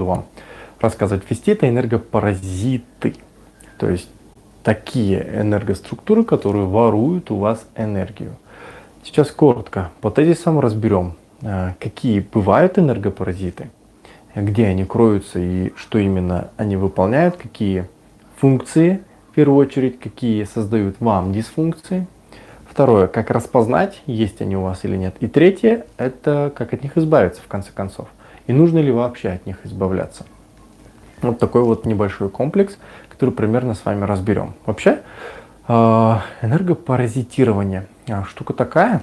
вам рассказывать вести, это энергопаразиты. То есть такие энергоструктуры, которые воруют у вас энергию. Сейчас коротко по тезисам разберем, какие бывают энергопаразиты, где они кроются и что именно они выполняют, какие функции, в первую очередь, какие создают вам дисфункции. Второе, как распознать, есть они у вас или нет. И третье, это как от них избавиться в конце концов. И нужно ли вообще от них избавляться. Вот такой вот небольшой комплекс, который примерно с вами разберем. Вообще, энергопаразитирование штука такая,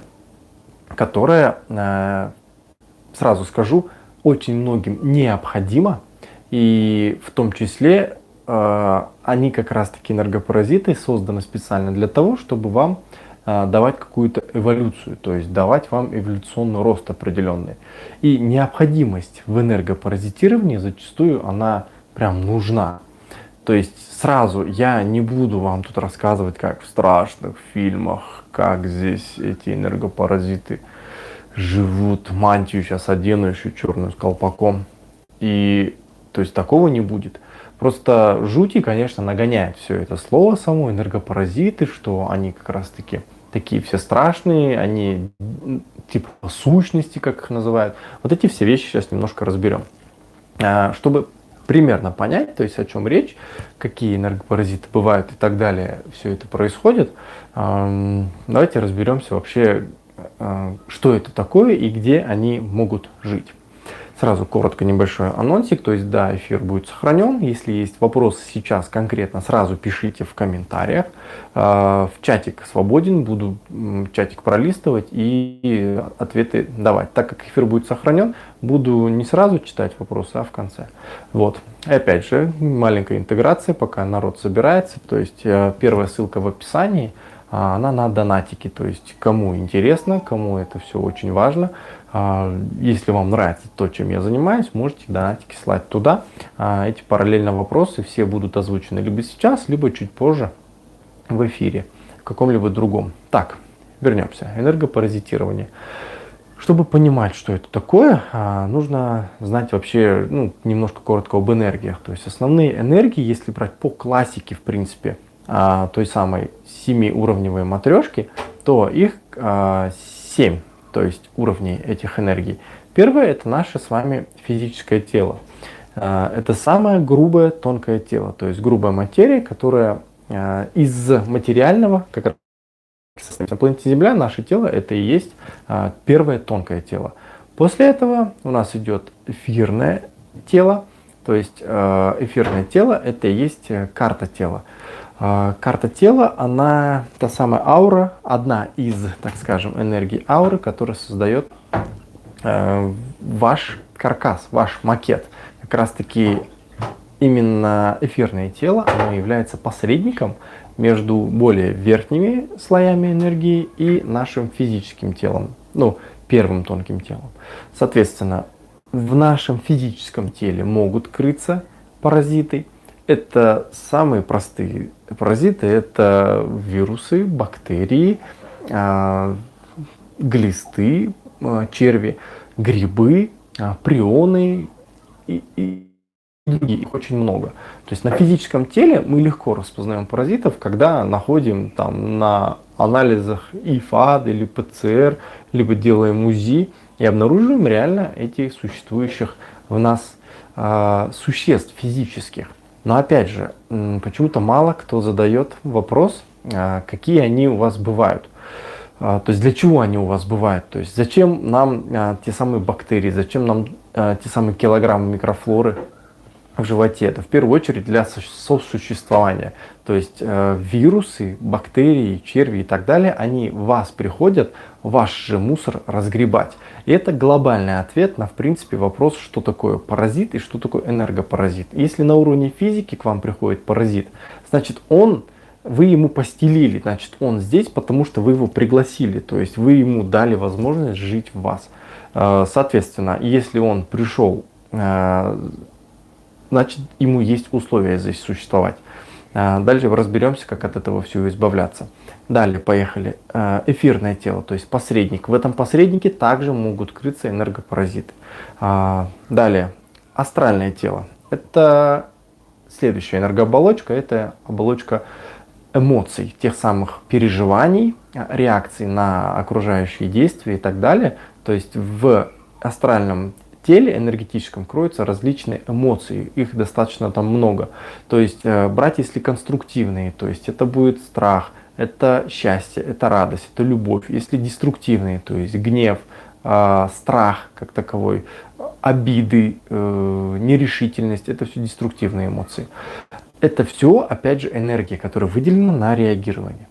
которая, сразу скажу, очень многим необходима. И в том числе они как раз таки энергопаразиты созданы специально для того, чтобы вам давать какую-то эволюцию, то есть давать вам эволюционный рост определенный. И необходимость в энергопаразитировании зачастую она прям нужна. То есть сразу я не буду вам тут рассказывать, как в страшных фильмах, как здесь эти энергопаразиты живут, мантию сейчас одену еще черную с колпаком. И то есть такого не будет. Просто жути, конечно, нагоняет все это слово само, энергопаразиты, что они как раз таки такие все страшные, они типа сущности, как их называют. Вот эти все вещи сейчас немножко разберем. Чтобы примерно понять, то есть о чем речь, какие энергопаразиты бывают и так далее, все это происходит, давайте разберемся вообще, что это такое и где они могут жить. Сразу коротко небольшой анонсик, то есть да, эфир будет сохранен. Если есть вопросы сейчас конкретно, сразу пишите в комментариях. В чатик свободен, буду чатик пролистывать и ответы давать. Так как эфир будет сохранен, буду не сразу читать вопросы, а в конце. Вот. И опять же, маленькая интеграция, пока народ собирается. То есть первая ссылка в описании, она на донатики. То есть кому интересно, кому это все очень важно. Если вам нравится то, чем я занимаюсь, можете донатики слать туда. Эти параллельно вопросы все будут озвучены либо сейчас, либо чуть позже в эфире, в каком-либо другом. Так, вернемся. Энергопаразитирование. Чтобы понимать, что это такое, нужно знать вообще немножко коротко об энергиях. То есть основные энергии, если брать по классике, в принципе, той самой 7-уровневой матрешки, то их 7. То есть уровней этих энергий. Первое — это наше с вами физическое тело. Это самое грубое, тонкое тело. То есть грубая материя, которая из материального, как раз на планете Земля, наше тело — это и есть первое тонкое тело. После этого у нас идет эфирное тело. То есть эфирное тело — это и есть карта тела. Карта тела, она та самая аура, одна из, так скажем, энергий ауры, которая создает ваш каркас, ваш макет. Как раз таки именно эфирное тело, оно является посредником между более верхними слоями энергии и нашим физическим телом, первым тонким телом. Соответственно, в нашем физическом теле могут крыться паразиты. Это самые простые паразиты, это вирусы, бактерии, глисты, черви, грибы, прионы и другие, их очень много. То есть на физическом теле мы легко распознаем паразитов, когда находим там на анализах ИФАД или ПЦР, либо делаем УЗИ и обнаруживаем реально этих существующих в нас существ физических. Но опять же, почему-то мало кто задает вопрос, какие они у вас бывают. То есть для чего они у вас бывают? То есть зачем нам те самые бактерии, зачем нам те самые килограммы микрофлоры в животе? Это в первую очередь для сосуществования. То есть вирусы, бактерии, черви и так далее, они в вас приходят, ваш же мусор разгребать. И это глобальный ответ на, в принципе, вопрос, что такое паразит и что такое энергопаразит. Если на уровне физики к вам приходит паразит, значит вы ему постелили, значит он здесь, потому что вы его пригласили, то есть вы ему дали возможность жить в вас. Соответственно, если он пришел, значит ему есть условия здесь существовать. Дальше разберемся, как от этого всего избавляться. Далее, поехали. Эфирное тело, то есть посредник. В этом посреднике также могут крыться энергопаразиты. Далее, Астральное тело. Это следующая энергооболочка, это оболочка эмоций, тех самых переживаний, реакций на окружающие действия и так далее. То есть в астральном теле энергетическом кроются различные эмоции, их достаточно там много. То есть брать, если конструктивные, то есть это будет страх, это счастье, это радость, это любовь. Если деструктивные, то есть гнев, страх как таковой, обиды, нерешительность, это все деструктивные эмоции. Это все, опять же, энергия, которая выделена на реагирование.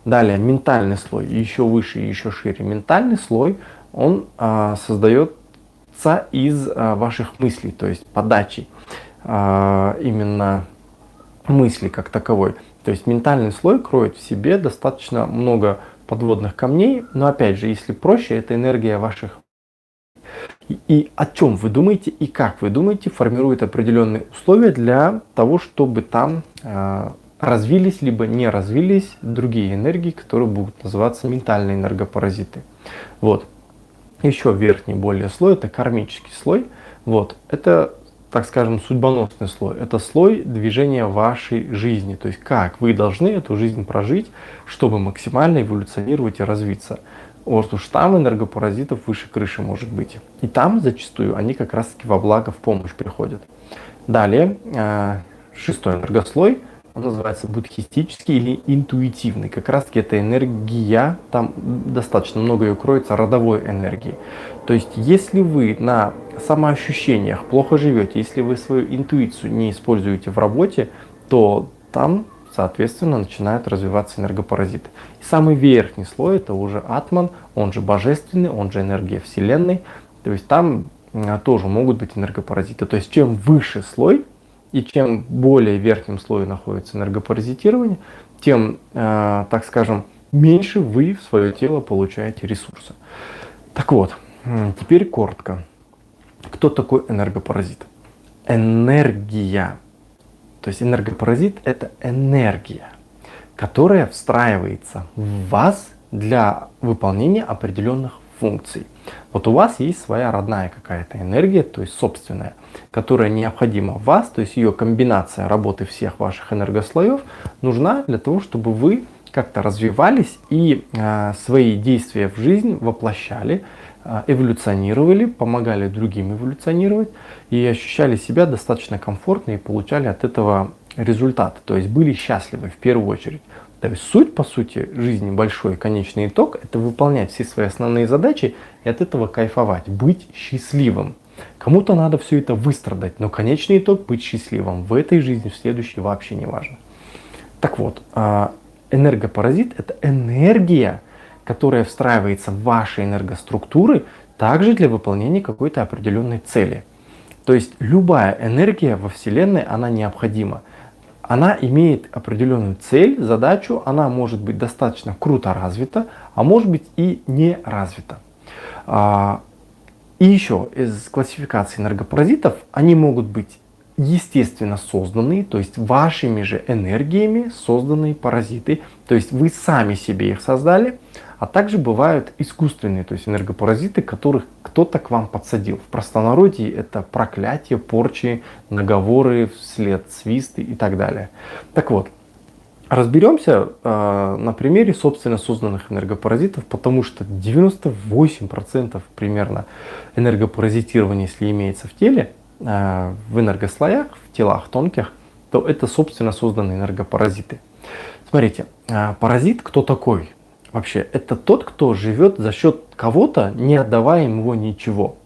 Далее, ментальный слой, еще выше и еще шире. Ментальный слой, он создается из ваших мыслей, то есть подачи именно мысли как таковой. То есть ментальный слой кроет в себе достаточно много подводных камней, но опять же, если проще, это энергия ваших. И о чем вы думаете и как вы думаете формирует определенные условия для того, чтобы там развились либо не развились другие энергии, которые будут называться ментальные энергопаразиты. Вот. Еще верхний более слой, это кармический слой. Вот. Это, так скажем, судьбоносный слой. Это слой движения вашей жизни. То есть как вы должны эту жизнь прожить, чтобы максимально эволюционировать и развиться. Вот уж там энергопаразитов выше крыши может быть. И там зачастую они как раз таки во благо в помощь приходят. Далее, шестой энергослой, он называется будхистический или интуитивный. Как раз таки эта энергия, там достаточно много ее кроется родовой энергии. То есть если вы на самоощущениях плохо живете, если вы свою интуицию не используете в работе, то там, соответственно, начинают развиваться энергопаразиты. И самый верхний слой это уже атман, он же божественный, он же энергия Вселенной. То есть там тоже могут быть энергопаразиты. То есть чем выше слой и чем более верхнем слое находится энергопаразитирование, тем, так скажем, меньше вы в свое тело получаете ресурса. Так вот, теперь коротко. Кто такой энергопаразит? Энергия. То есть энергопаразит – это энергия, которая встраивается в вас для выполнения определенных функций. Вот у вас есть своя родная какая-то энергия, то есть собственная, которая необходима в вас, то есть ее комбинация работы всех ваших энергослоев нужна для того, чтобы вы как-то развивались и свои действия в жизнь воплощали, эволюционировали, помогали другим эволюционировать и ощущали себя достаточно комфортно и получали от этого результаты, то есть были счастливы в первую очередь. То есть суть, по сути, жизни, большой конечный итог, это выполнять все свои основные задачи и от этого кайфовать, быть счастливым. Кому-то надо все это выстрадать, но конечный итог быть счастливым в этой жизни, в следующей вообще не важно. Так вот, энергопаразит – это энергия, которая встраивается в ваши энергоструктуры также для выполнения какой-то определенной цели. То есть любая энергия во Вселенной, она необходима. Она имеет определенную цель, задачу, она может быть достаточно круто развита, а может быть и не развита. И еще из классификации энергопаразитов, они могут быть естественно созданные, то есть вашими же энергиями созданные паразиты, то есть вы сами себе их создали, а также бывают искусственные, то есть энергопаразиты, которых кто-то к вам подсадил. В простонародье это проклятие, порчи, наговоры, вслед свисты и так далее. Так вот, разберемся на примере собственно созданных энергопаразитов, потому что 98% примерно энергопаразитирования, если имеется в теле, в энергослоях, в телах тонких, то это собственно созданные энергопаразиты. Смотрите, паразит кто такой? Вообще, это тот, кто живет за счет кого-то, не отдавая ему ничего.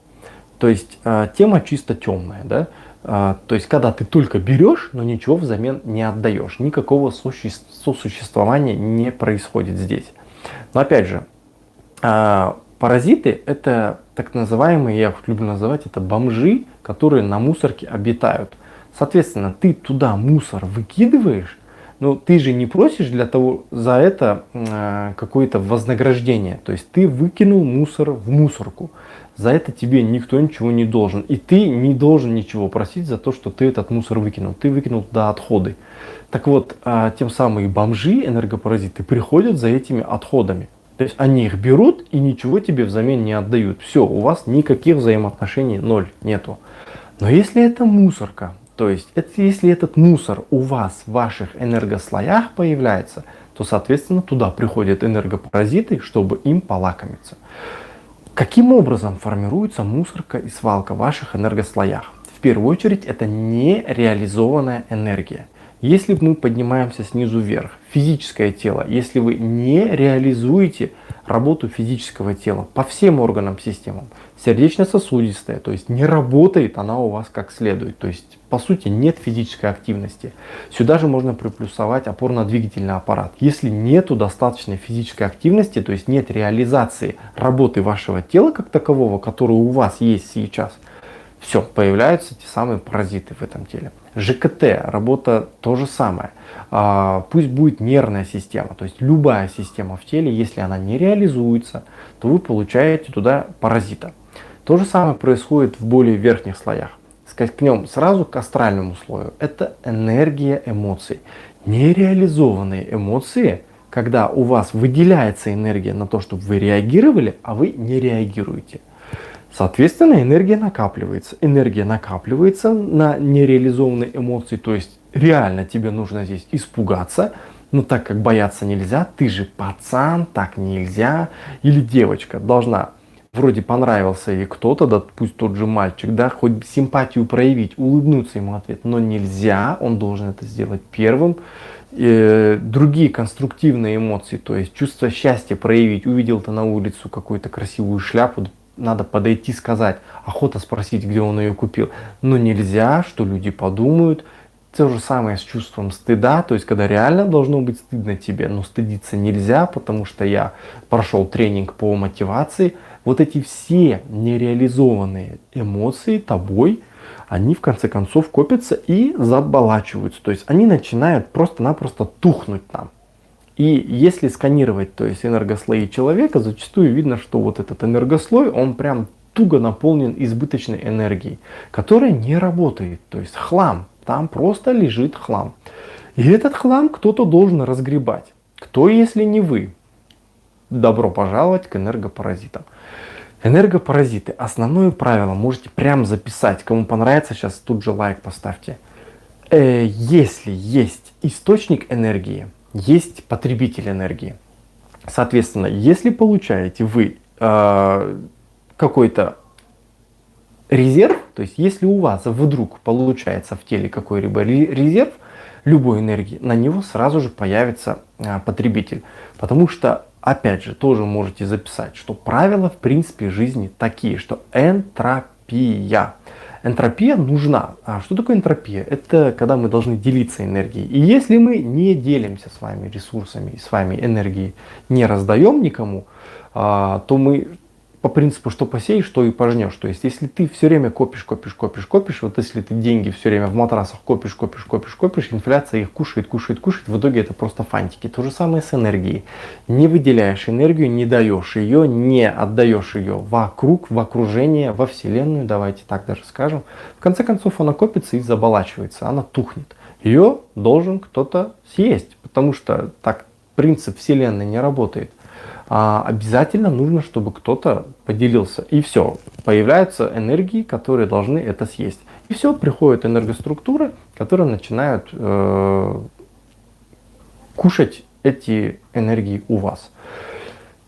То есть тема чисто темная, да? То есть когда ты только берешь, но ничего взамен не отдаешь. Никакого сосуществования не происходит здесь. Но опять же, паразиты это так называемые, я их люблю называть, это бомжи, которые на мусорке обитают. Соответственно, ты туда мусор выкидываешь, но ты же не просишь за это какое-то вознаграждение. То есть ты выкинул мусор в мусорку. За это тебе никто ничего не должен. И ты не должен ничего просить за то, что ты этот мусор выкинул. Ты выкинул туда отходы. Так вот, тем самые бомжи, энергопаразиты, приходят за этими отходами. То есть они их берут и ничего тебе взамен не отдают. Все, у вас никаких взаимоотношений ноль, нету. Но если это мусорка, то есть если этот мусор у вас в ваших энергослоях появляется, то, соответственно, туда приходят энергопаразиты, чтобы им полакомиться. Каким образом формируется мусорка и свалка в ваших энергослоях? В первую очередь это нереализованная энергия. Если мы поднимаемся снизу вверх, физическое тело, если вы не реализуете работу физического тела по всем органам системам, сердечно-сосудистая, то есть не работает она у вас как следует, то есть по сути нет физической активности. Сюда же можно приплюсовать опорно-двигательный аппарат. Если нету достаточной физической активности, то есть нет реализации работы вашего тела как такового, которое у вас есть сейчас, все, появляются те самые паразиты в этом теле. ЖКТ, работа то же самое. Пусть будет нервная система, то есть любая система в теле, если она не реализуется, то вы получаете туда паразита. То же самое происходит в более верхних слоях. Скакнем сразу к астральному слою. Это энергия эмоций. Нереализованные эмоции, когда у вас выделяется энергия на то, чтобы вы реагировали, а вы не реагируете. Соответственно, энергия накапливается. Энергия накапливается на нереализованные эмоции. То есть реально тебе нужно здесь испугаться. Но так как бояться нельзя, ты же пацан, так нельзя. Или девочка должна, вроде понравился ей кто-то, да пусть тот же мальчик, да, хоть симпатию проявить, улыбнуться ему в ответ. Но нельзя, он должен это сделать первым. Другие конструктивные эмоции, то есть чувство счастья проявить. Увидел ты на улицу какую-то красивую шляпу, надо подойти, сказать, охота спросить, где он ее купил. Но нельзя, что люди подумают. То же самое с чувством стыда, то есть когда реально должно быть стыдно тебе, но стыдиться нельзя, потому что я прошел тренинг по мотивации. Вот эти все нереализованные эмоции тобой, они в конце концов копятся и заболачиваются. То есть они начинают просто-напросто тухнуть там. И если сканировать, то есть энергослои человека, зачастую видно, что вот этот энергослой, он прям туго наполнен избыточной энергией, которая не работает. То есть хлам, там просто лежит хлам. И этот хлам кто-то должен разгребать. Кто, если не вы? Добро пожаловать к энергопаразитам. Энергопаразиты. Основное правило можете прям записать. Кому понравится, сейчас тут же лайк поставьте. Если есть источник энергии, есть потребитель энергии. Соответственно, если получаете вы какой-то резерв, то есть если у вас вдруг получается в теле какой-либо резерв любой энергии, на него сразу же появится потребитель. Потому что, опять же, тоже можете записать, что правила в принципе жизни такие, что энтропия. Энтропия нужна. А что такое энтропия? Это когда мы должны делиться энергией. И если мы не делимся с вами ресурсами, с вами энергией, не раздаем никому, то мы по принципу, что посеешь, то и пожнешь. То есть, если ты все время копишь, вот если ты деньги все время в матрасах копишь, инфляция их кушает, в итоге это просто фантики. То же самое с энергией. Не выделяешь энергию, не даешь ее, не отдаешь ее вокруг, в окружение, во Вселенную, давайте так даже скажем. В конце концов, она копится и заболачивается, она тухнет. Ее должен кто-то съесть, потому что так принцип Вселенной не работает. Обязательно нужно, чтобы кто-то поделился. И все, появляются энергии, которые должны это съесть. И все, приходят энергоструктуры, которые начинают кушать эти энергии у вас.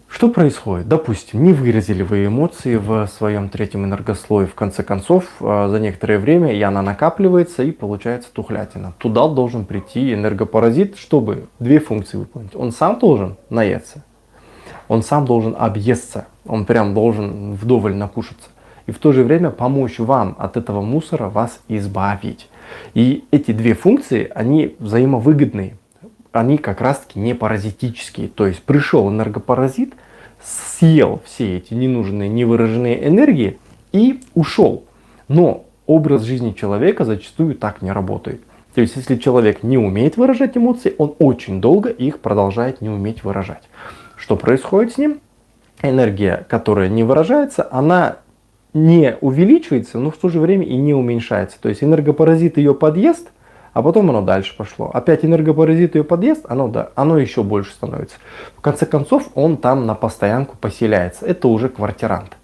Что происходит? Допустим, не выразили вы эмоции в своем третьем энергослое. В конце концов, за некоторое время и она накапливается и получается тухлятина. Туда должен прийти энергопаразит, чтобы две функции выполнить. Он сам должен наесться. Он сам должен объесться, он прям должен вдоволь накушаться. И в то же время помочь вам от этого мусора вас избавить. И эти две функции, они взаимовыгодные. Они как раз таки не паразитические. То есть пришел энергопаразит, съел все эти ненужные, невыраженные энергии и ушел. Но образ жизни человека зачастую так не работает. То есть если человек не умеет выражать эмоции, он очень долго их продолжает не уметь выражать. Что происходит с ним? Энергия, которая не выражается, она не увеличивается, но в то же время и не уменьшается. То есть энергопаразит ее подъест, а потом оно дальше пошло. Опять энергопаразит ее подъест, оно еще больше становится. В конце концов, он там на постоянку поселяется. Это уже квартирант.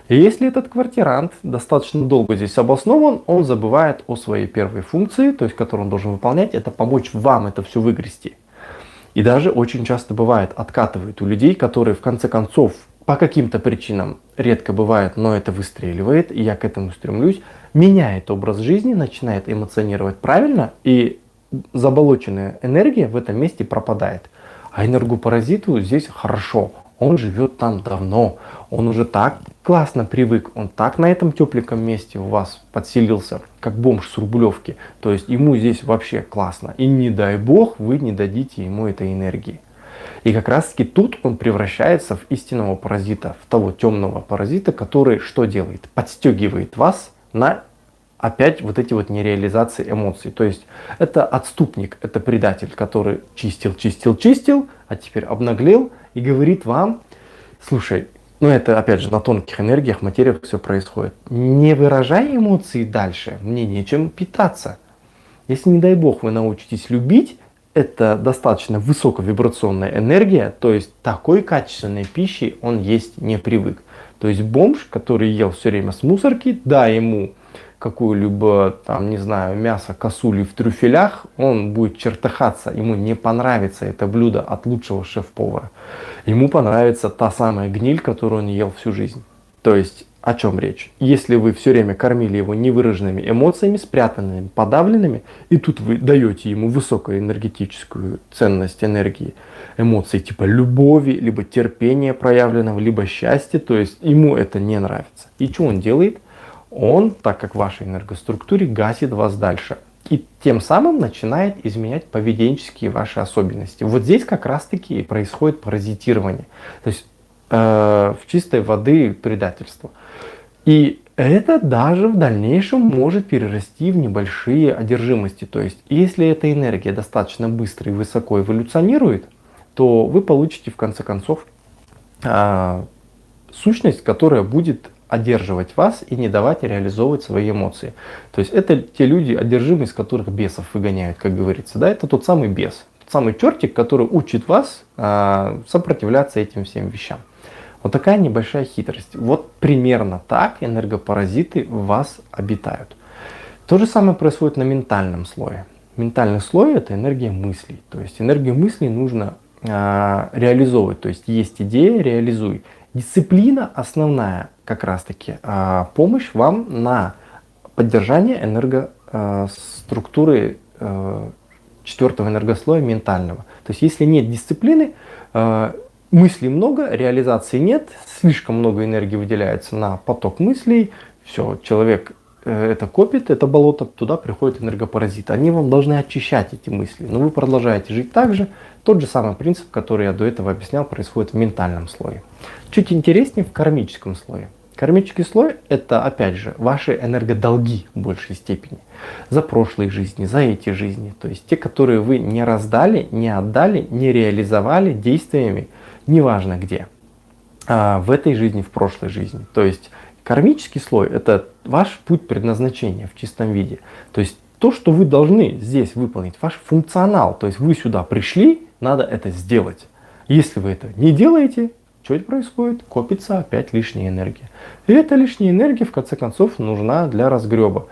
И если этот квартирант достаточно долго здесь обоснован, он забывает о своей первой функции, то есть которую он должен выполнять, это помочь вам это все выгрести. И даже очень часто бывает, откатывает у людей, которые в конце концов по каким-то причинам, редко бывает, но это выстреливает, и я к этому стремлюсь, меняет образ жизни, начинает эмоционировать правильно, и заболоченная энергия в этом месте пропадает. А энергопаразиту здесь хорошо. Он живет там давно. Он уже так классно привык. Он так на этом тепленьком месте у вас подселился, как бомж с Рублевки. То есть ему здесь вообще классно. И не дай бог вы не дадите ему этой энергии. И как раз таки тут он превращается в истинного паразита, в того темного паразита, который что делает? Подстегивает вас на опять вот эти вот нереализации эмоций. То есть это отступник, это предатель, который чистил, а теперь обнаглел и говорит вам: слушай, ну это опять же на тонких энергиях, материях все происходит. Не выражай эмоции дальше, мне нечем питаться. Если, не дай бог, вы научитесь любить, это достаточно высоковибрационная энергия, то есть такой качественной пищи он есть не привык. То есть бомж, который ел все время с мусорки, да, ему какую-либо, там, не знаю, мясо косули в трюфелях, он будет чертыхаться, ему не понравится это блюдо от лучшего шеф-повара. Ему понравится та самая гниль, которую он ел всю жизнь. То есть о чем речь? Если вы все время кормили его невыраженными эмоциями, спрятанными, подавленными, и тут вы даете ему высокую энергетическую ценность энергии, эмоций типа любови, либо терпения проявленного, либо счастья, то есть ему это не нравится. И что он делает? Он, так как в вашей энергоструктуре, гасит вас дальше. И тем самым начинает изменять поведенческие ваши особенности. Вот здесь как раз таки и происходит паразитирование. То есть в чистой воды предательство. И это даже в дальнейшем может перерасти в небольшие одержимости. То есть если эта энергия достаточно быстро и высоко эволюционирует, то вы получите в конце концов сущность, которая будет одерживать вас и не давать реализовывать свои эмоции. То есть это те люди, одержимые, из которых бесов выгоняют, как говорится. Да? Это тот самый бес, тот самый чертик, который учит вас сопротивляться этим всем вещам. Вот такая небольшая хитрость. Вот примерно так энергопаразиты в вас обитают. То же самое происходит на ментальном слое. Ментальный слой — это энергия мыслей. То есть энергию мыслей нужно реализовывать. То есть есть идея — реализуй. Дисциплина основная как раз таки помощь вам на поддержание энергоструктуры четвертого энергослоя ментального. То есть если нет дисциплины, мыслей много, реализации нет, слишком много энергии выделяется на поток мыслей, все, человек это копит, это болото, туда приходят энергопаразиты. Они вам должны очищать эти мысли, но вы продолжаете жить так же. Тот же самый принцип, который я до этого объяснял, происходит в ментальном слое. Чуть интереснее в кармическом слое. Кармический слой — это, опять же, ваши энергодолги в большей степени. За прошлые жизни, за эти жизни. То есть те, которые вы не раздали, не отдали, не реализовали действиями, неважно где. В этой жизни, в прошлой жизни. То есть кармический слой — это ваш путь предназначения в чистом виде. То есть то, что вы должны здесь выполнить, ваш функционал. То есть вы сюда пришли, надо это сделать. Если вы это не делаете, что это происходит? Копится опять лишняя энергия. И эта лишняя энергия в конце концов нужна для разгреба.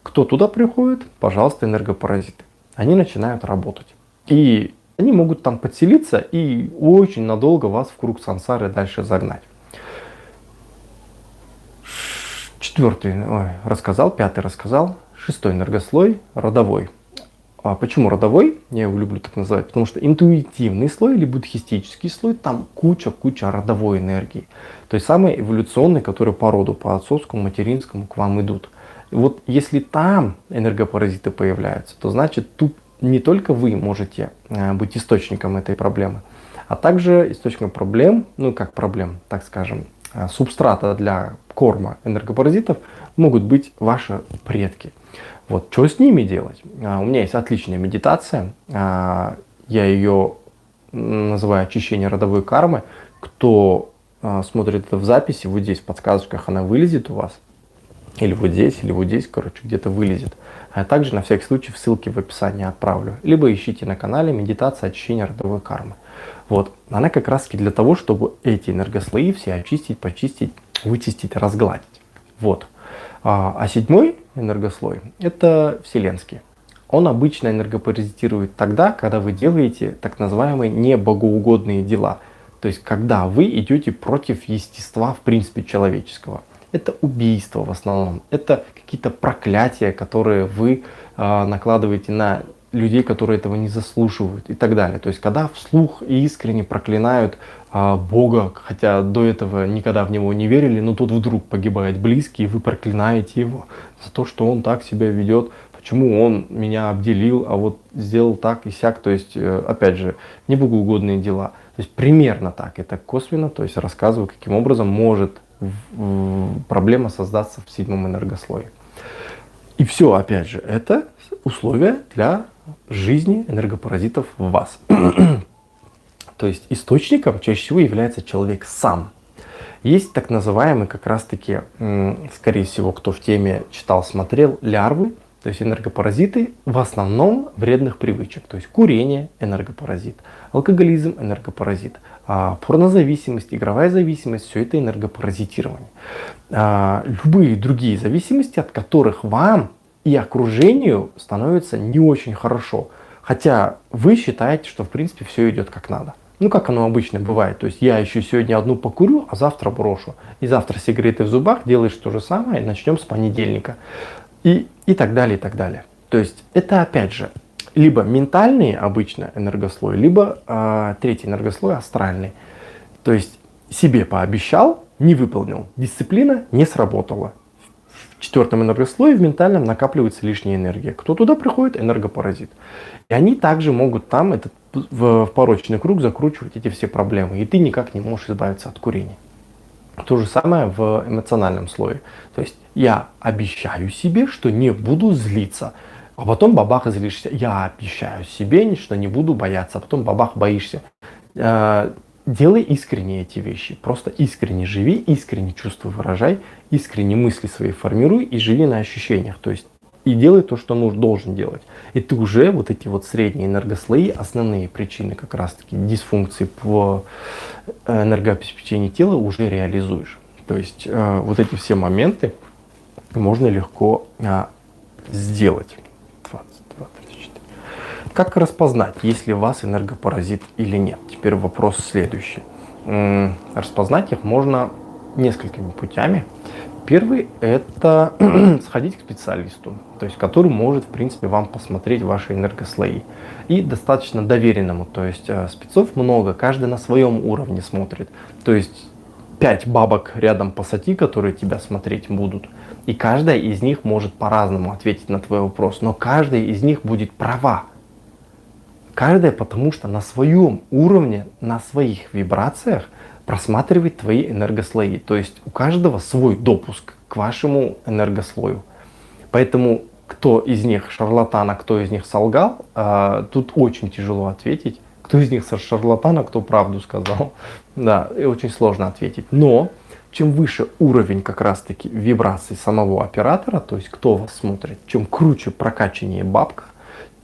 Кто туда приходит? Пожалуйста, энергопаразиты. Они начинают работать. И они могут там подселиться и очень надолго вас в круг сансары дальше загнать. Четвертый рассказал, пятый рассказал, шестой энергослой родовой. А почему родовой? Я его люблю так называть, потому что интуитивный слой или буддхистический слой, там куча родовой энергии. То есть самые эволюционные, которые по роду, по отцовскому, материнскому к вам идут. И вот если там энергопаразиты появляются, то значит тут не только вы можете быть источником этой проблемы, а также источником проблем, ну как проблем, так скажем, субстрата для корма энергопаразитов могут быть ваши предки. Вот что с ними делать? У меня есть отличная медитация, я ее называю очищение родовой кармы. Кто смотрит это в записи, вот здесь в подсказочках она вылезет у вас. Или вот здесь, короче, где-то вылезет. А также на всякий случай в ссылке в описании отправлю. Либо ищите на канале медитация очищения родовой кармы. Вот. Она как раз таки для того, чтобы эти энергослои все очистить, почистить, вычистить, разгладить. Вот. А седьмой энергослой — это вселенский. Он обычно энергопаразитирует тогда, когда вы делаете так называемые небогоугодные дела. То есть, когда вы идете против естества, в принципе, человеческого. Это убийство в основном. Это какие-то проклятия, которые вы накладываете на людей, которые этого не заслуживают и так далее. То есть, когда вслух и искренне проклинают Бога, хотя до этого никогда в него не верили, но тут вдруг погибает близкий, и вы проклинаете его за то, что он так себя ведет, почему он меня обделил, а вот сделал так и сяк. То есть, опять же, небогоугодные дела. То есть, примерно так, это косвенно, то есть рассказываю, каким образом может проблема создаться в седьмом энергослое. И все, опять же, это условия для жизни энергопаразитов в вас. То есть источником чаще всего является человек сам. Есть так называемые, как раз таки, скорее всего, кто в теме читал, смотрел, лярвы, то есть энергопаразиты в основном вредных привычек. То есть курение — энергопаразит, алкоголизм — энергопаразит, порнозависимость, игровая зависимость — все это энергопаразитирование. Любые другие зависимости, от которых вам и окружению становится не очень хорошо. Хотя вы считаете, что в принципе все идет как надо. Ну, как оно обычно бывает. То есть я еще сегодня одну покурю, а завтра брошу. И завтра сигареты в зубах, делаешь то же самое, и начнем с понедельника. И так далее, и так далее. То есть это, опять же, либо ментальный обычно энергослой, либо третий энергослой — астральный. То есть себе пообещал, не выполнил. Дисциплина не сработала. В четвертом энергослое, в ментальном, накапливается лишняя энергия. Кто туда приходит? Энергопаразит. И они также могут там в порочный круг закручивать эти все проблемы. И ты никак не можешь избавиться от курения. То же самое в эмоциональном слое. То есть я обещаю себе, что не буду злиться. А потом бабах, злишься. Я обещаю себе, что не буду бояться. А потом бабах, боишься. Делай искренне эти вещи. Просто искренне живи, искренне чувства выражай, искренне мысли свои формируй и живи на ощущениях. То есть и делай то, что должен делать. И ты уже вот эти вот средние энергослои, основные причины как раз таки дисфункции по энергообеспечению тела уже реализуешь. То есть вот эти все моменты можно легко сделать. 22, 34. Как распознать, есть ли у вас энергопаразит или нет? Теперь вопрос следующий. Распознать их можно несколькими путями. Первый — это сходить к специалисту, то есть который может, в принципе, вам посмотреть ваши энергослои. И достаточно доверенному, то есть спецов много, каждый на своем уровне смотрит. То есть 5 бабок рядом посади, которые тебя смотреть будут. И каждая из них может по-разному ответить на твой вопрос, но каждая из них будет права. Каждая, потому что на своем уровне, на своих вибрациях просматривает твои энергослои. То есть у каждого свой допуск к вашему энергослою. Поэтому кто из них шарлатан, а кто из них солгал, тут очень тяжело ответить. Кто из них шарлатан, а кто правду сказал. Да, и очень сложно ответить. Но чем выше уровень как раз-таки вибраций самого оператора, то есть кто вас смотрит, чем круче, прокачаннее бабка,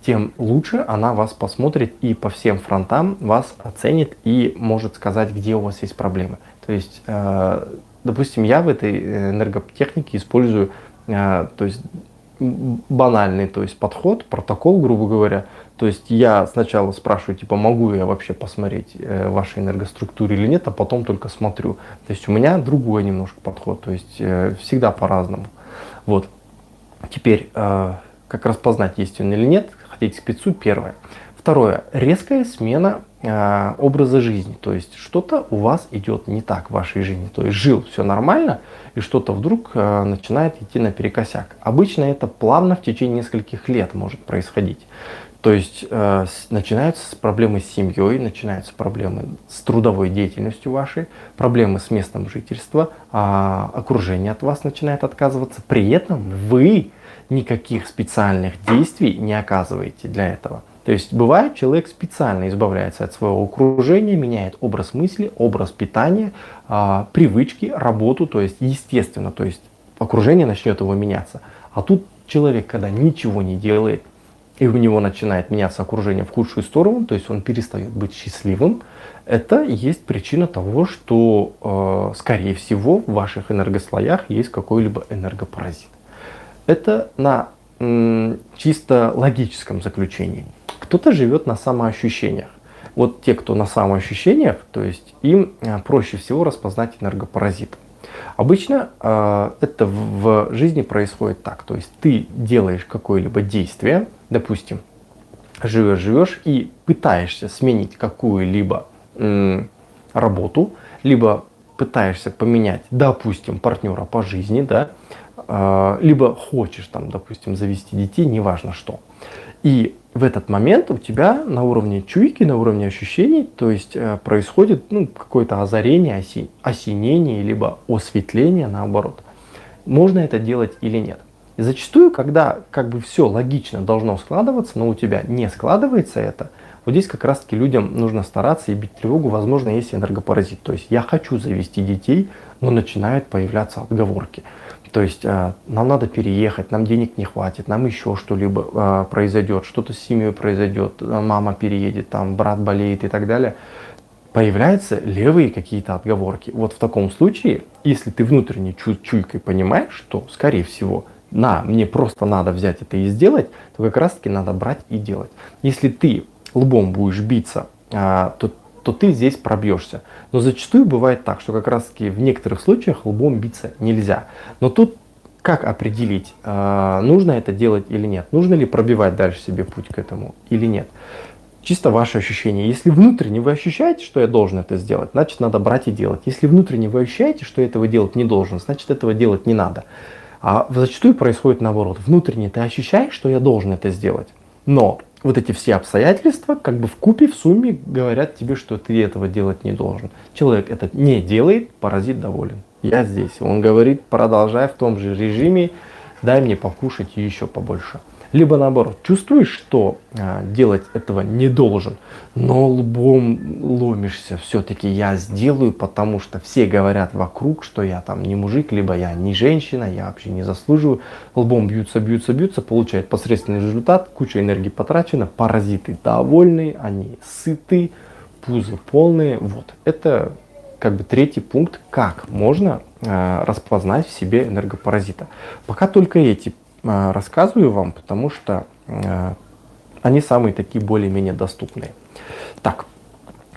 тем лучше она вас посмотрит и по всем фронтам вас оценит и может сказать, где у вас есть проблемы. То есть, допустим, я в этой энерготехнике использую то есть, банальный то есть, подход, протокол, грубо говоря. То есть я сначала спрашиваю, типа, могу я вообще посмотреть ваши энергоструктуры или нет, а потом только смотрю. То есть у меня другой немножко подход, то есть всегда по-разному. Вот. Теперь, как распознать, есть он или нет, ходить к спецу, первое. Второе, резкая смена образа жизни. То есть что-то у вас идет не так в вашей жизни. То есть жил все нормально, и что-то вдруг начинает идти наперекосяк. Обычно это плавно в течение нескольких лет может происходить. То есть начинаются проблемы с семьей, начинаются проблемы с трудовой деятельностью вашей, проблемы с местом жительства, окружение от вас начинает отказываться. При этом вы никаких специальных действий не оказываете для этого. То есть бывает, человек специально избавляется от своего окружения, меняет образ мысли, образ питания, привычки, работу, то есть естественно, то есть окружение начнет его меняться. А тут человек, когда ничего не делает, и у него начинает меняться окружение в худшую сторону, то есть он перестает быть счастливым, это есть причина того, что, скорее всего, в ваших энергослоях есть какой-либо энергопаразит. Это на чисто логическом заключении. Кто-то живет на самоощущениях. Вот те, кто на самоощущениях, то есть им проще всего распознать энергопаразита. Обычно это в жизни происходит так. То есть ты делаешь какое-либо действие, допустим, живешь и пытаешься сменить какую-либо работу, либо пытаешься поменять, допустим, партнера по жизни, да, либо хочешь там, допустим, завести детей, неважно что. И в этот момент у тебя на уровне чуйки, на уровне ощущений, то есть происходит какое-то озарение, осенение, либо осветление, наоборот. Можно это делать или нет. И зачастую, когда как бы все логично должно складываться, но у тебя не складывается это, вот здесь как раз таки людям нужно стараться и бить тревогу, возможно, есть энергопаразит. То есть я хочу завести детей, но начинают появляться отговорки. То есть нам надо переехать, нам денег не хватит, нам еще что-либо произойдет, что-то с семьей произойдет, мама переедет, там брат болеет и так далее. Появляются левые какие-то отговорки. Вот в таком случае, если ты внутренней чуйкой понимаешь, что, скорее всего, мне просто надо взять это и сделать, то как раз таки надо брать и делать. Если ты лбом будешь биться, то ты здесь пробьешься. Но зачастую бывает так, что как раз таки в некоторых случаях лбом биться нельзя. Но тут как определить, нужно это делать или нет? Нужно ли пробивать дальше себе путь к этому или нет? Чисто ваше ощущение. Если внутренне вы ощущаете, что я должен это сделать, значит надо брать и делать. Если внутренне вы ощущаете, что этого делать не должен, значит этого делать не надо. А зачастую происходит наоборот. Внутренне ты ощущаешь, что я должен это сделать. Но вот эти все обстоятельства как бы вкупе, в сумме говорят тебе, что ты этого делать не должен. Человек это не делает, паразит доволен. Я здесь. Он говорит, продолжай в том же режиме, дай мне покушать и еще побольше. Либо наоборот, чувствуешь, что делать этого не должен, но лбом ломишься, все-таки я сделаю, потому что все говорят вокруг, что я там не мужик, либо я не женщина, я вообще не заслуживаю. Лбом бьются, получают посредственный результат, куча энергии потрачена, паразиты довольны, они сыты, пузы полные. Вот, это как бы третий пункт, как можно распознать в себе энергопаразита. Пока только эти рассказываю вам, потому что они самые такие более-менее доступные. Так,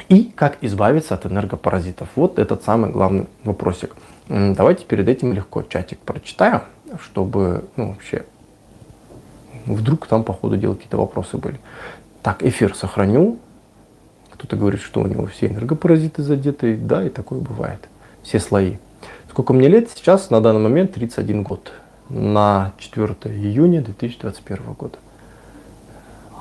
и как избавиться от энергопаразитов? Вот этот самый главный вопросик. Давайте перед этим легко чатик прочитаю, чтобы вообще вдруг там по ходу дела какие-то вопросы были. Так, эфир сохраню. Кто-то говорит, что у него все энергопаразиты задеты. Да, и такое бывает. Все слои. Сколько мне лет? Сейчас на данный момент 31 год. На 4 июня 2021 года.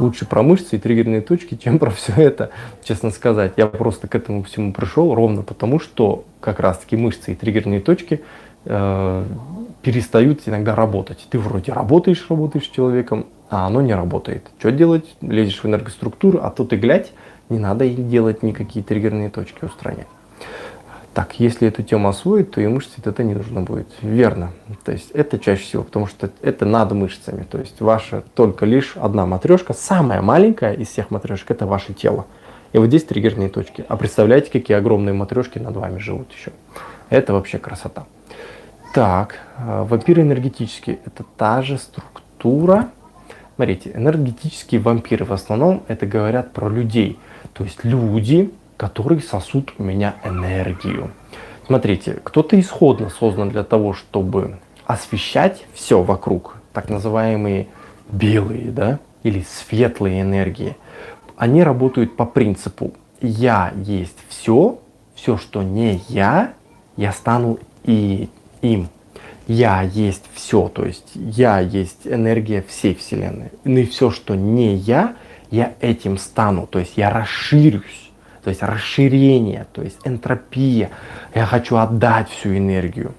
Лучше про мышцы и триггерные точки, чем про все это, честно сказать. Я просто к этому всему пришел ровно потому, что как раз таки мышцы и триггерные точки перестают иногда работать. Ты вроде работаешь с человеком, а оно не работает. Что делать? Лезешь в энергоструктуру, а тут и глядь, не надо и делать никакие триггерные точки устранять. Так, если эту тему освоить, то и мышцы это не нужно будет. Верно. То есть это чаще всего, потому что это над мышцами. То есть ваша только лишь одна матрешка, самая маленькая из всех матрешек, это ваше тело. И вот здесь триггерные точки. А представляете, какие огромные матрешки над вами живут еще. Это вообще красота. Так, вампиры энергетические. Это та же структура. Смотрите, энергетические вампиры в основном это говорят про людей. То есть люди, которые сосут у меня энергию. Смотрите, кто-то исходно создан для того, чтобы освещать все вокруг, так называемые белые, да, или светлые энергии. Они работают по принципу «я есть все, все, что не я стану и им». Я есть все, то есть я есть энергия всей Вселенной. И все, что не я этим стану, то есть я расширюсь. То есть расширение, то есть энтропия. Я хочу отдать всю энергию.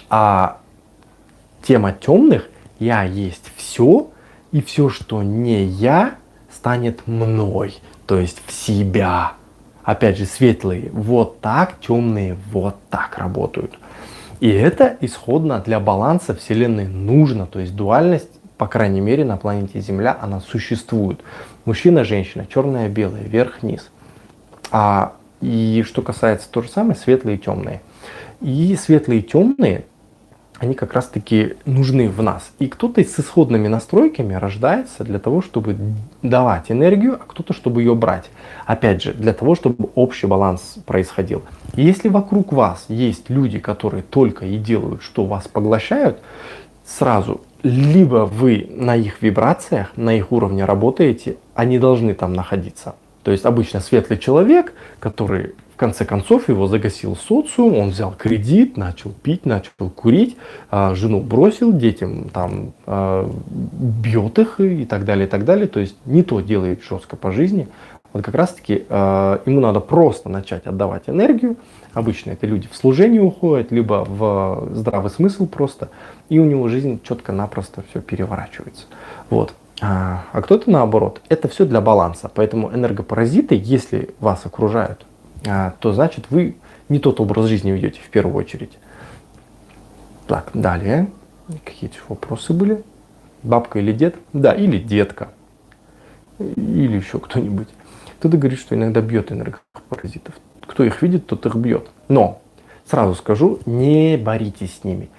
А тема темных, я есть все, и все, что не я, станет мной. То есть в себя. Опять же, светлые вот так, темные вот так работают. И это исходно для баланса Вселенной нужно. То есть дуальность по крайней мере, на планете Земля она существует. Мужчина, женщина, черное, белое, вверх, вниз. И что касается то же самое, светлые и темные. И светлые и темные, они как раз таки нужны в нас. И кто-то с исходными настройками рождается для того, чтобы давать энергию, а кто-то, чтобы ее брать. Опять же, для того, чтобы общий баланс происходил. И если вокруг вас есть люди, которые только и делают, что вас поглощают, сразу либо вы на их вибрациях, на их уровне работаете, они должны там находиться. То есть обычно светлый человек, который в конце концов его загасил социум, он взял кредит, начал пить, начал курить, жену бросил, детям там бьет их и так далее, и так далее. То есть не то делает жестко по жизни. Вот как раз таки ему надо просто начать отдавать энергию. Обычно это люди в служение уходят, либо в здравый смысл просто. И у него жизнь четко-напросто все переворачивается. Вот. А кто-то наоборот. Это все для баланса. Поэтому энергопаразиты, если вас окружают, то значит вы не тот образ жизни ведете в первую очередь. Так, далее. Какие-то вопросы были? Бабка или дед? Да, или детка. Или еще кто-нибудь. Кто-то говорит, что иногда бьет энергопаразитов. Кто их видит, тот их бьет. Но сразу скажу, не боритесь с ними.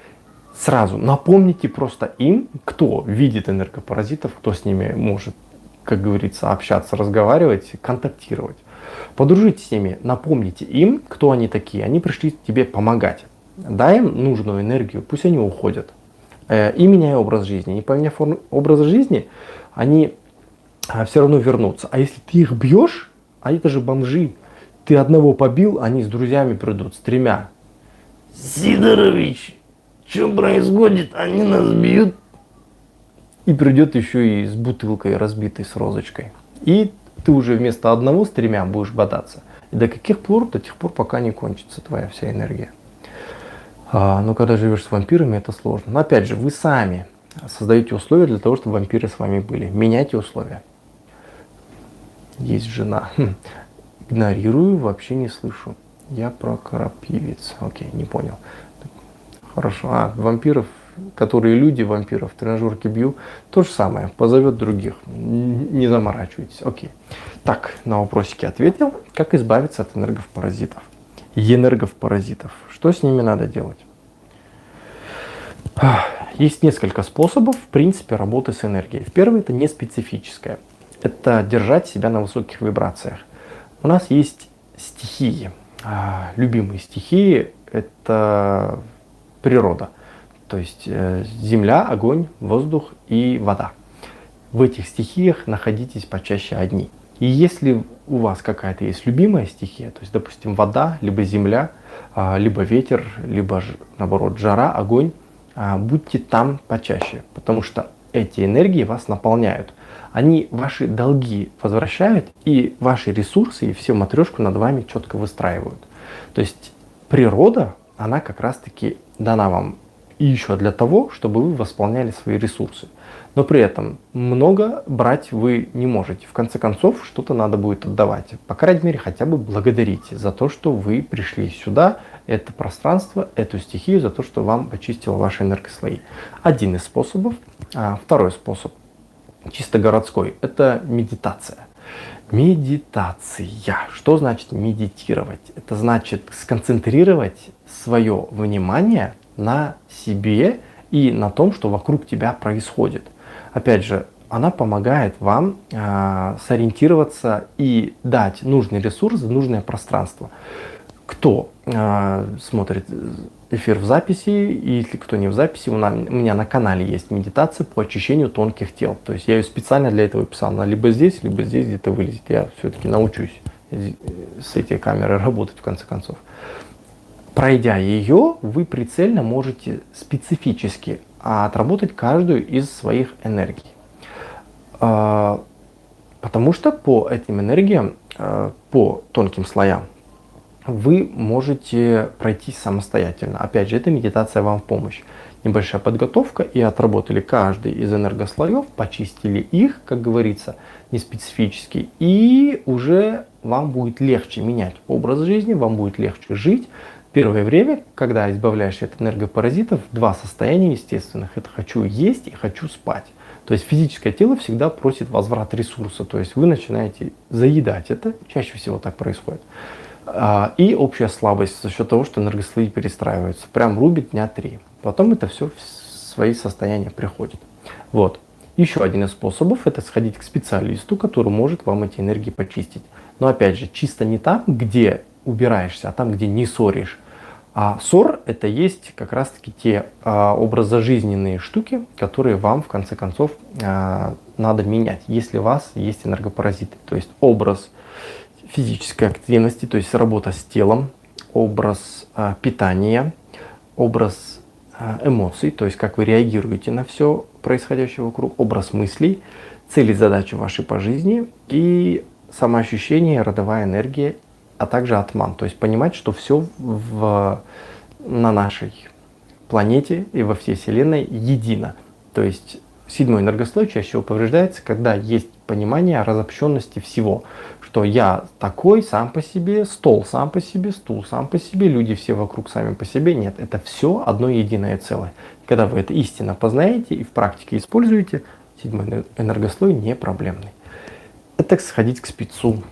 Сразу напомните просто им, кто видит энергопаразитов, кто с ними может, как говорится, общаться, разговаривать, контактировать. Подружитесь с ними, напомните им, кто они такие. Они пришли тебе помогать. Дай им нужную энергию, пусть они уходят. И меняй образ жизни. Не поменяв образ жизни, они все равно вернутся. А если ты их бьешь, а это же бомжи. Ты одного побил, они с друзьями придут, с 3. Сидорович, что происходит? Они нас бьют. И придет еще и с бутылкой разбитой, с розочкой. И ты уже вместо одного с 3 будешь бодаться. И до каких пор? До тех пор, пока не кончится твоя вся энергия. Но когда живешь с вампирами, это сложно. Но опять же, вы сами создаете условия для того, чтобы вампиры с вами были. Меняйте условия. Есть жена. Игнорирую, вообще не слышу. Я про крапивец. Окей, не понял. Хорошо. Вампиров, которые люди, вампиров в тренажерке бью, то же самое. Позовет других. Не заморачивайтесь. Окей. Так, на вопросики ответил. Как избавиться от энергопаразитов? Энергопаразитов. Что с ними надо делать? Есть несколько способов, в принципе, работы с энергией. Первый — это не специфическое. Это держать себя на высоких вибрациях. У нас есть стихии. Любимые стихии — это природа. То есть земля, огонь, воздух и вода. В этих стихиях находитесь почаще одни. И если у вас какая-то есть любимая стихия, то есть, допустим, вода, либо земля, либо ветер, либо, наоборот, жара, огонь, будьте там почаще, потому что эти энергии вас наполняют. Они ваши долги возвращают, и ваши ресурсы, и всю матрешку над вами четко выстраивают. То есть природа, она как раз-таки дана вам и еще для того, чтобы вы восполняли свои ресурсы. Но при этом много брать вы не можете. В конце концов, что-то надо будет отдавать. По крайней мере, хотя бы благодарите за то, что вы пришли сюда, это пространство, эту стихию, за то, что вам почистило ваши энергослои. Один из способов. Второй способ, чисто городской, это медитация. Медитация. Что значит медитировать? Это значит сконцентрировать свое внимание на себе и на том, что вокруг тебя происходит. Опять же, она помогает вам сориентироваться и дать нужный ресурс, нужное пространство. Кто смотрит эфир в записи, и если кто не в записи, у меня на канале есть медитация по очищению тонких тел. То есть я ее специально для этого писал. Она либо здесь где-то вылезет. Я все-таки научусь с этой камерой работать в конце концов. Пройдя ее, вы прицельно можете специфически отработать каждую из своих энергий. Потому что по этим энергиям, по тонким слоям, вы можете пройтись самостоятельно. Опять же, эта медитация вам в помощь. Небольшая подготовка, и отработали каждый из энергослоев, почистили их, как говорится, не специфически, и уже вам будет легче менять образ жизни, вам будет легче жить. Первое время, когда избавляешься от энергопаразитов, 2 состояния естественных. Это хочу есть и хочу спать. То есть физическое тело всегда просит возврат ресурса, то есть вы начинаете заедать это, чаще всего так происходит. И общая слабость за счет того, что энергослои перестраиваются. Прям рубит дня 3. Потом это все в свои состояния приходит. Вот. Еще один из способов — это сходить к специалисту, который может вам эти энергии почистить. Но опять же, чисто не там, где убираешься, а там, где не ссоришь. А ссор — это есть как раз-таки те образожизненные штуки, которые вам в конце концов надо менять, если у вас есть энергопаразиты. То есть образ физической активности, то есть работа с телом, образ питания, образ эмоций, то есть как вы реагируете на все происходящее вокруг, образ мыслей, цели и задачи вашей по жизни и самоощущение, родовая энергия, а также атман. То есть понимать, что все на нашей планете и во всей Вселенной едино. То есть 7-й энергослой чаще всего повреждается, когда есть понимание разобщенности всего. Что я такой сам по себе, стол сам по себе, стул сам по себе, люди все вокруг сами по себе. Нет, это все одно единое целое. Когда вы это истинно познаете и в практике используете, 7-й энергослой не проблемный. Это сходить к спецу.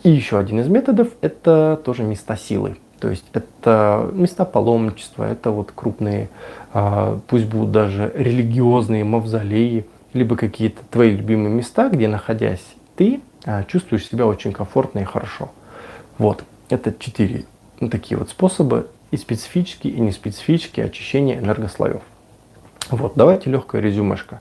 И еще один из методов — это тоже места силы. То есть это места паломничества, это вот крупные, пусть будут даже религиозные мавзолеи, либо какие-то твои любимые места, где, находясь, ты чувствуешь себя очень комфортно и хорошо. Вот, это 4 такие вот способа, и специфические, и неспецифические очищения энергослоев. Вот, давайте легкое резюмешко.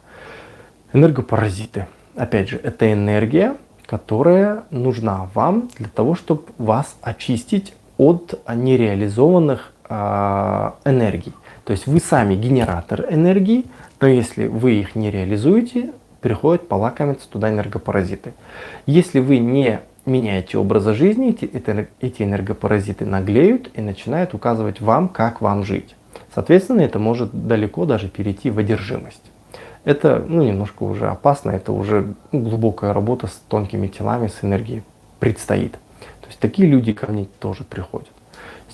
Энергопаразиты. Опять же, это энергия, которая нужна вам для того, чтобы вас очистить от нереализованных энергий. То есть вы сами генератор энергии, но если вы их не реализуете, приходят полакомиться туда энергопаразиты. Если вы не меняете образа жизни, эти энергопаразиты наглеют и начинают указывать вам, как вам жить. Соответственно, это может далеко даже перейти в одержимость. Это немножко уже опасно, это уже глубокая работа с тонкими телами, с энергией предстоит. То есть такие люди ко мне тоже приходят.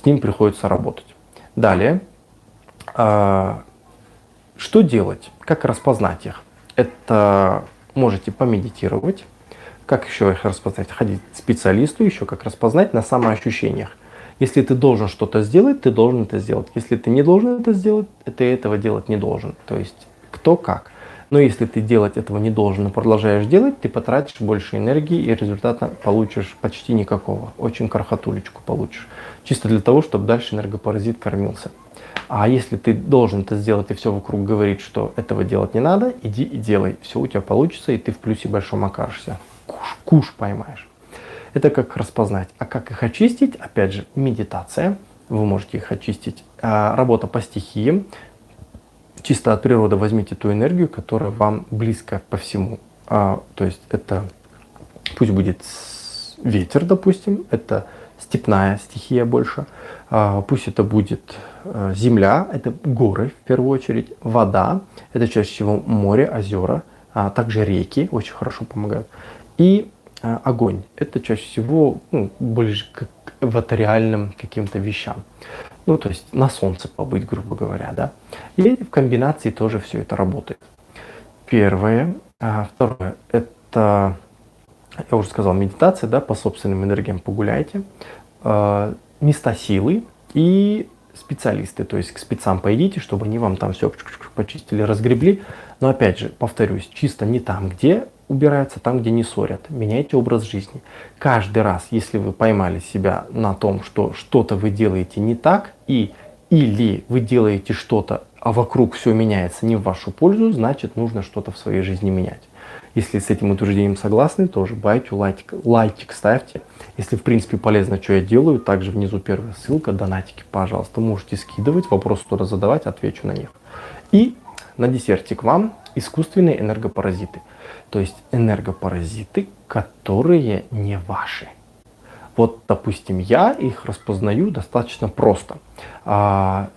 С ним приходится работать. Далее, что делать? Как распознать их? Это можете помедитировать. Как еще их распознать? Ходить к специалисту, еще как распознать на самоощущениях. Если ты должен что-то сделать, ты должен это сделать. Если ты не должен это сделать, ты этого делать не должен. То есть кто как. Но если ты делать этого не должен, но продолжаешь делать, ты потратишь больше энергии и результата получишь почти никакого. Очень крохотулечку получишь. Чисто для того, чтобы дальше энергопаразит кормился. А если ты должен это сделать, и все вокруг говорит, что этого делать не надо, иди и делай. Все у тебя получится, и ты в плюсе большом окажешься. Куш поймаешь. Это как распознать. А как их очистить? Опять же, медитация. Вы можете их очистить. Работа по стихиям. Чисто от природы возьмите ту энергию, которая вам близка по всему. То есть это пусть будет ветер, допустим, это степная стихия больше. Пусть это будет земля, это горы в первую очередь, вода, это чаще всего море, озера, также реки очень хорошо помогают. И огонь, это чаще всего больше к эваториальным каким-то вещам. То есть на солнце побыть, грубо говоря, да. И в комбинации тоже все это работает. Первое. Второе, это, я уже сказал, медитация, да, по собственным энергиям погуляйте. Места силы и специалисты, то есть к спецам пойдите, чтобы они вам там все почистили, разгребли. Но опять же, повторюсь, чисто не там, где убираются, там, где не ссорят. Меняйте образ жизни. Каждый раз, если вы поймали себя на том, что что-то вы делаете не так, или вы делаете что-то, а вокруг все меняется не в вашу пользу, значит, нужно что-то в своей жизни менять. Если с этим утверждением согласны, тоже байтю, лайкик ставьте. Если в принципе полезно, что я делаю, также внизу первая ссылка, донатики, пожалуйста, можете скидывать, вопросы туда задавать, отвечу на них. И на десертик вам искусственные энергопаразиты. То есть энергопаразиты, которые не ваши. Вот, допустим, я их распознаю достаточно просто.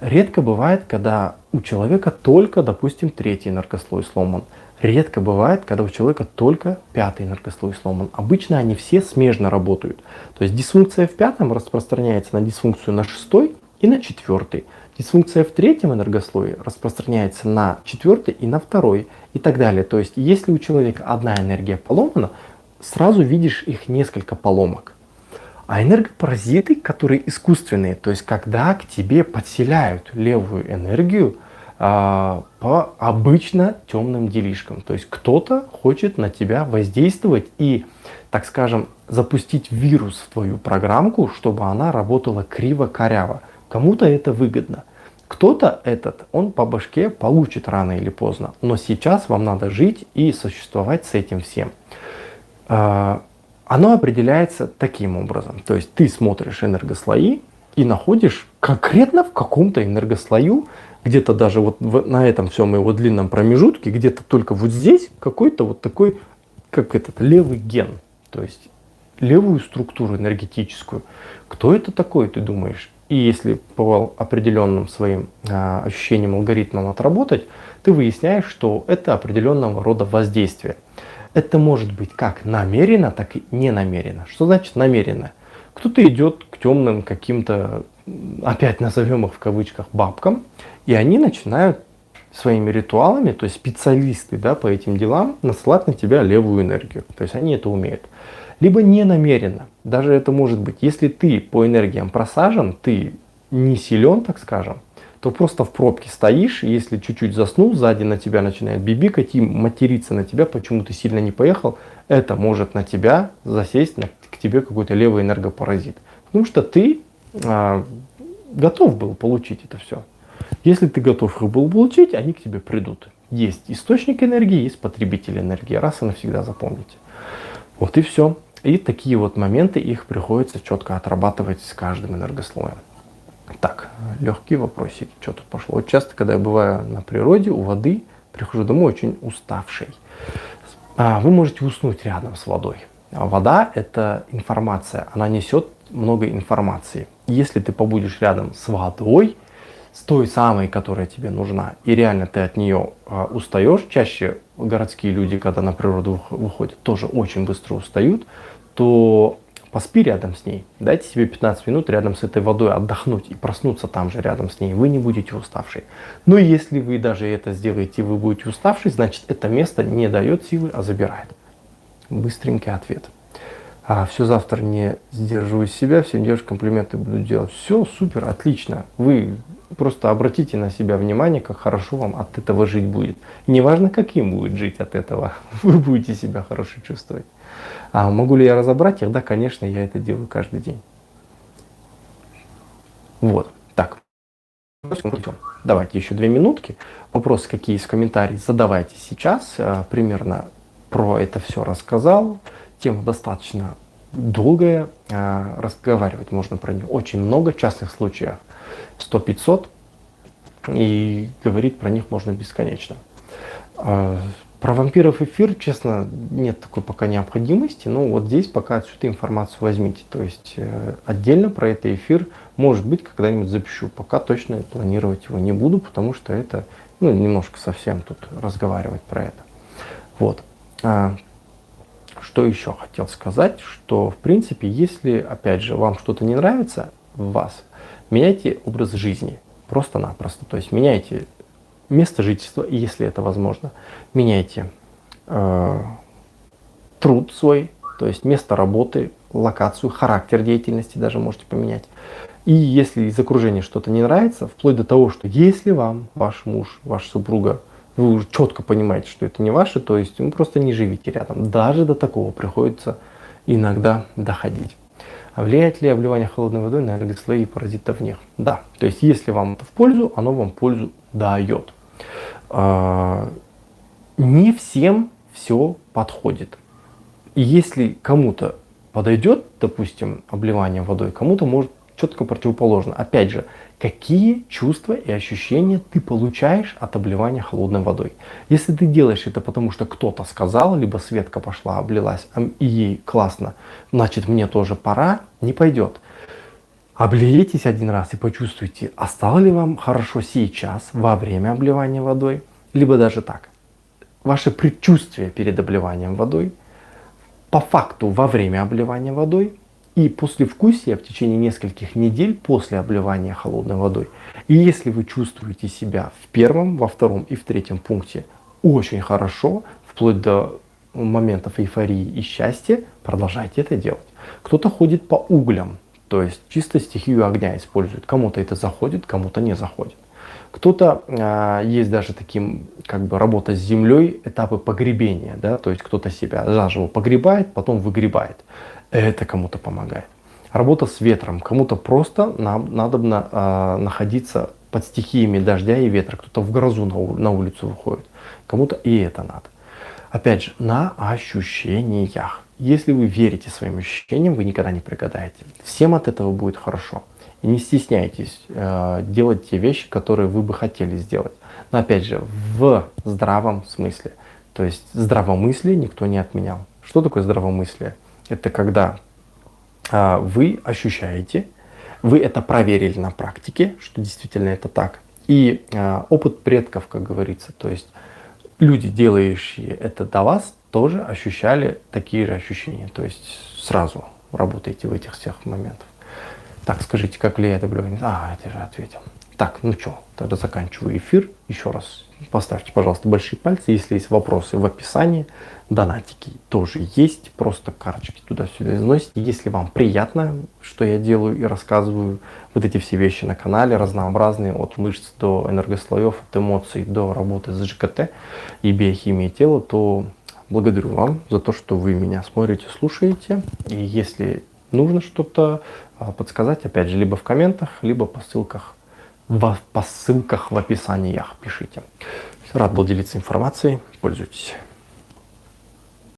Редко бывает, когда у человека только, допустим, 3-й энергослой сломан. Редко бывает, когда у человека только 5-й энергослой сломан. Обычно они все смежно работают. То есть дисфункция в 5-м распространяется на дисфункцию на 6-й и на 4-й. Дисфункция в третьем энергослое распространяется на четвертый и на второй и так далее. То есть, если у человека одна энергия поломана, сразу видишь их несколько поломок. А энергопаразиты, которые искусственные, то есть когда к тебе подселяют левую энергию по обычно темным делишкам. То есть кто-то хочет на тебя воздействовать и, так скажем, запустить вирус в твою программку, чтобы она работала криво-коряво. Кому-то это выгодно. Кто-то он по башке получит рано или поздно. Но сейчас вам надо жить и существовать с этим всем. Оно определяется таким образом. То есть ты смотришь энергослои и находишь конкретно в каком-то энергослою, где-то даже вот на этом всем его длинном промежутке, где-то только вот здесь какой-то вот такой, как этот левый ген. То есть левую структуру энергетическую. Кто это такой, ты думаешь? И если по определенным своим ощущениям, алгоритмам отработать, ты выясняешь, что это определенного рода воздействие. Это может быть как намеренно, так и не намеренно. Что значит намеренно? Кто-то идет к темным каким-то, опять назовем их в кавычках, бабкам, и они начинают своими ритуалами, то есть специалисты, да, по этим делам, насылать на тебя левую энергию. То есть они это умеют. Либо не намеренно. Даже это может быть, если ты по энергиям просажен, ты не силен, так скажем, то просто в пробке стоишь, и если чуть-чуть заснул, сзади на тебя начинает бибикать и материться на тебя, почему ты сильно не поехал, это может на тебя засесть, к тебе какой-то левый энергопаразит. Потому что ты готов был получить это все. Если ты готов их был получить, они к тебе придут. Есть источник энергии, есть потребитель энергии. Раз и навсегда запомните. Вот и все. И такие вот моменты, их приходится четко отрабатывать с каждым энергослоем. Так, легкие вопросики. Что тут пошло? Вот часто, когда я бываю на природе, у воды, прихожу домой очень уставший. Вы можете уснуть рядом с водой. Вода — это информация. Она несет много информации. Если ты побудешь рядом с водой, с той самой, которая тебе нужна, и реально ты от нее устаешь, чаще городские люди, когда на природу выходят, тоже очень быстро устают, то поспи рядом с ней. Дайте себе 15 минут рядом с этой водой отдохнуть и проснуться там же рядом с ней. Вы не будете уставший. Но если вы даже это сделаете, вы будете уставший, значит это место не дает силы, а забирает. Быстренький ответ. Все, завтра не сдерживаю себя, всем девушкам комплименты буду делать. Все, супер, отлично. Вы просто обратите на себя внимание, как хорошо вам от этого жить будет. И неважно, каким будет жить от этого, вы будете себя хорошо чувствовать. Могу ли я разобрать их? Да, конечно, я это делаю каждый день. Вот, так. Давайте еще 2 минутки. Вопросы какие есть в комментариях задавайте сейчас. Примерно про это все рассказал. Тема достаточно долгая. Разговаривать можно про нее очень много. Частных случаев 100-500. И говорить про них можно бесконечно. Про вампиров эфир, честно, нет такой пока необходимости. Но вот здесь пока отсюда информацию возьмите. То есть отдельно про это эфир, может быть, когда-нибудь запишу. Пока точно планировать его не буду, потому что это немножко совсем тут разговаривать про это. Вот. Что еще хотел сказать, что в принципе, если, опять же, вам что-то не нравится в вас, меняйте образ жизни. Просто-напросто. То есть меняйте место жительства, если это возможно. Меняйте труд свой, то есть место работы, локацию, характер деятельности даже можете поменять. И если из окружения что-то не нравится, вплоть до того, что если вам ваш муж, ваша супруга, вы уже четко понимаете, что это не ваше, то есть вы просто не живите рядом. Даже до такого приходится иногда доходить. А влияет ли обливание холодной водой на энергослои и паразитов в них? Да. То есть если вам это в пользу, оно вам пользу дает. Не всем все подходит. И если кому-то подойдет, допустим, обливание водой, кому-то может четко противоположно. Опять же, какие чувства и ощущения ты получаешь от обливания холодной водой? Если ты делаешь это потому, что кто-то сказал, либо Светка пошла, облилась, и ей классно, значит мне тоже пора, не пойдет. Облейтесь один раз и почувствуйте, а стало ли вам хорошо сейчас, во время обливания водой, либо даже так. Ваше предчувствие перед обливанием водой, по факту во время обливания водой и послевкусие в течение нескольких недель после обливания холодной водой. И если вы чувствуете себя в первом, во втором и в третьем пункте очень хорошо, вплоть до моментов эйфории и счастья, продолжайте это делать. Кто-то ходит по углям, то есть чисто стихию огня использует. Кому-то это заходит, кому-то не заходит. Кто-то, есть даже таким, как бы работа с землей, этапы погребения, да, то есть кто-то себя заживо погребает, потом выгребает. Это кому-то помогает. Работа с ветром. Кому-то просто нам надо находиться под стихиями дождя и ветра. Кто-то в грозу на улицу выходит. Кому-то и это надо. Опять же, на ощущениях. Если вы верите своим ощущениям, вы никогда не прогадаете. Всем от этого будет хорошо. И не стесняйтесь делать те вещи, которые вы бы хотели сделать. Но опять же, в здравом смысле. То есть здравомыслие никто не отменял. Что такое здравомыслие? Это когда вы ощущаете, вы это проверили на практике, что действительно это так. И опыт предков, как говорится, то есть люди, делающие это до вас, тоже ощущали такие же ощущения. То есть сразу работаете в этих всех моментах. Так, скажите, как влияет облегчение? Это же ответил. Так, ну что, тогда заканчиваю эфир. Еще раз поставьте, пожалуйста, большие пальцы. Если есть вопросы в описании, донатики тоже есть. Просто карточки туда-сюда износите. Если вам приятно, что я делаю и рассказываю, вот эти все вещи на канале, разнообразные, от мышц до энергослоев, от эмоций до работы с ЖКТ и биохимией тела, то благодарю вам за то, что вы меня смотрите, слушаете. И если нужно что-то подсказать, опять же, либо в комментах, либо по ссылках в описаниях пишите. Рад был делиться информацией. Пользуйтесь.